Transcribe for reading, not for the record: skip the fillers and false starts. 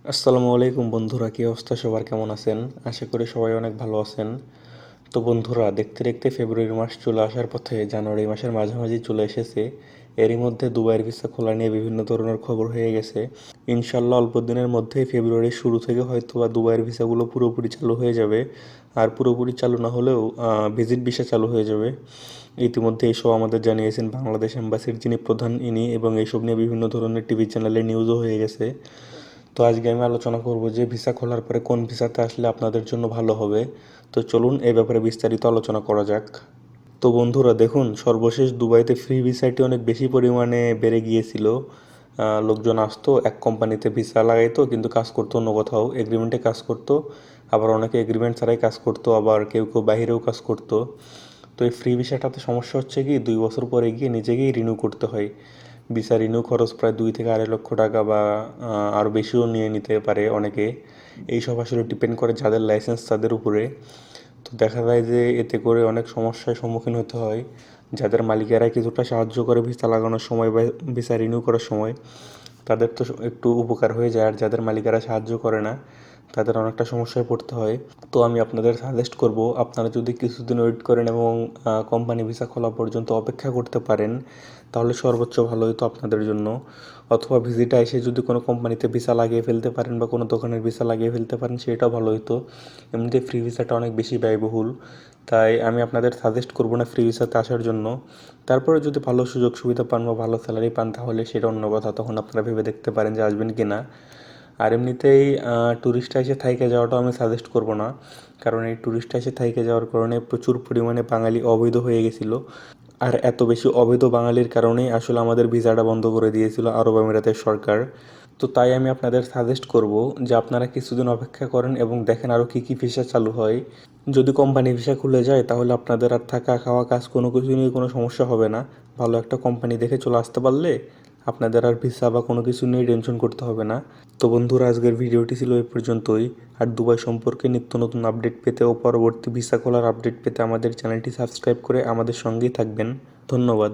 আসসালামু আলাইকুম বন্ধুরা, কী অবস্থা? সবার কেমন আছেন? আশা করি সবাই অনেক ভালো আছেন। তো বন্ধুরা, দেখতে দেখতে ফেব্রুয়ারি মাস চলে আসার পথে জানুয়ারি মাসের মাঝামাঝি চলে এসেছে। এরই মধ্যে দুবাইয়ের ভিসা খোলা নিয়ে বিভিন্ন ধরনের খবর হয়ে গেছে। ইনশাল্লাহ অল্প দিনের মধ্যেই ফেব্রুয়ারির শুরু থেকে হয়তো বা দুবাইয়ের ভিসাগুলো পুরোপুরি চালু হয়ে যাবে। আর পুরোপুরি চালু না হলেও ভিজিট ভিসা চালু হয়ে যাবে। ইতিমধ্যে এইসব আমাদের জানিয়েছেন বাংলাদেশ এম্বাসির যিনি প্রধান ইনি, এবং এইসব নিয়ে বিভিন্ন ধরনের টিভি চ্যানেলে নিউজও হয়ে গেছে। তো আজকে আমি আলোচনা করব যে ভিসা খোলার পরে কোন ভিসাতে আসলে আপনাদের জন্য ভালো হবে। তো চলুন এই ব্যাপারে বিস্তারিত আলোচনা করা যাক। তো বন্ধুরা দেখুন, সর্বশেষ দুবাইতে ফ্রি ভিসাটি অনেক বেশি পরিমাণে বেড়ে গিয়েছিল। লোকজন আসতো এক কোম্পানিতে ভিসা লাগাইতো, কিন্তু কাজ করতো অন্য কোথাও, এগ্রিমেন্টে কাজ করতো। আবার অনেকে এগ্রিমেন্ট ছাড়াই কাজ করতো, আবার কেউ কেউ বাইরেও কাজ করতো। তো এই ফ্রি ভিসাটাতে সমস্যা হচ্ছে কি, 2 বছর পরে গিয়ে নিজেকেই রিনিউ করতে হয়। ভিসা রিনিউ খরচ প্রায় 2 থেকে 2.5 লক্ষ টাকা, বা আরও বেশিও নিয়ে নিতে পারে অনেকে। এইসব আসলে ডিপেন্ড করে যাদের লাইসেন্স তাদের উপরে। তো দেখা যায় যে এতে করে অনেক সমস্যার সম্মুখীন হতে হয়। যাদের মালিকেরা কিছুটা সাহায্য করে ভিসা লাগানোর সময় বা ভিসা রিনিউ করার সময়, তাদের তো একটু উপকার হয়ে যায়। আর যাদের মালিকেরা সাহায্য করে না, তাদের অনেকটা সমস্যায় পড়তে হয়। তো আমি আপনাদের সাজেস্ট করব, আপনারা যদি কিছুদিন ওয়েট করেন এবং কোম্পানি ভিসা খোলা পর্যন্ত অপেক্ষা করতে পারেন, তাহলে সর্বোচ্চ ভালো হতো আপনাদের জন্য। অথবা ভিজিটা এসে যদি কোনো কোম্পানিতে ভিসা লাগিয়ে ফেলতে পারেন বা কোনো দোকানের ভিসা লাগিয়ে ফেলতে পারেন, সেটাও ভালো হতো। এমনিতে ফ্রি ভিসাটা অনেক বেশি ব্যয়বহুল, তাই আমি আপনাদের সাজেস্ট করব না ফ্রি ভিসাতে আসার জন্য। তারপরে যদি ভালো সুযোগ সুবিধা পান বা ভালো স্যালারি পান, তাহলে সেটা অন্য কথা, তখন আপনারা ভেবে দেখতে পারেন যে আসবেন কি না। আর এমনিতেই ট্যুরিস্টরা এসে থাইকে যাওয়াটাও আমি সাজেস্ট করব না, কারণ এই ট্যুরিস্টরা এসে থাইকে যাওয়ার কারণে প্রচুর পরিমাণে বাঙালি অবৈধ হয়ে গেছিলো। আর এত বেশি অবৈধ বাঙালির কারণেই আসলে আমাদের ভিসাটা বন্ধ করে দিয়েছিল আরব আমিরাতের সরকার। তো তাই আমি আপনাদের সাজেস্ট করব যে আপনারা কিছুদিন অপেক্ষা করেন এবং দেখেন আরও কী কী ভিসা চালু হয়। যদি কোম্পানি ভিসা খুলে যায়, তাহলে আপনাদের আর থাকা খাওয়া কাজ কোনো কিছু নিয়ে কোনো সমস্যা হবে না। ভালো একটা কোম্পানি দেখে চলে আসতে পারলে আপনাদের আর ভিসা বা কোনো কিছু নিয়ে টেনশন করতে হবে না। তো বন্ধুরা, আজকের ভিডিওটি ছিল এই পর্যন্তই। আর দুবাই সম্পর্কে নিত্য নতুন আপডেট পেতে ও পরবর্তী ভিসা খোলার আপডেট পেতে আমাদের চ্যানেলটি সাবস্ক্রাইব করে আমাদের সঙ্গেই থাকবেন। ধন্যবাদ।